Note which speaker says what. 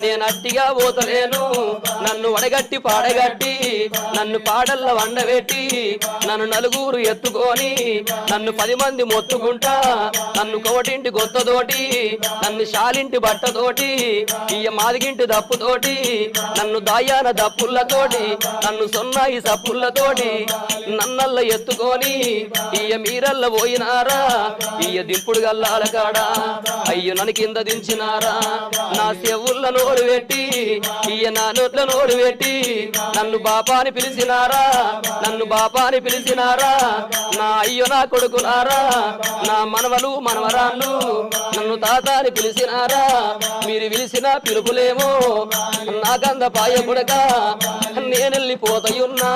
Speaker 1: నేను అట్టిగా పోతలేను నన్ను వడగట్టి పాడగట్టి నన్ను పాడల్ల వండబెట్టి నన్ను నలుగురు ఎత్తుకొని నన్ను 10 మంది మొత్తుకుంటా నన్ను కోటింటి గొత్తతోటి నన్ను శాలింటి బట్టతోటి ఇయ్య మాదిగింటి దప్పుతోటి నన్ను దాయాన దప్పులతోటి నన్ను సొన్నాయి సప్పులతోటి నన్నల్ల ఎత్తుకొని ఇయ్య మీరల్ల పోయినారా ఇయ్య దింపుడు గల్లాల కాడా అయ్యో నన్ను కింద దించినారా నా చెవుల్ల నోరు పెట్టి ఇయ్య నా నోట్ల నోరు పెట్టి నన్ను బాపాని పిలిచినారా నన్ను బాపాని పిలిచినారా నా అయ్యో నా కొడుకునారా నా మనవలు మనవరాళ్ళు నన్ను తాతాని పిలిచినారా మీరు పిలిచిన పిలుపులేమో నాకంద పాయ కొడక నేనెళ్ళిపోతయున్నా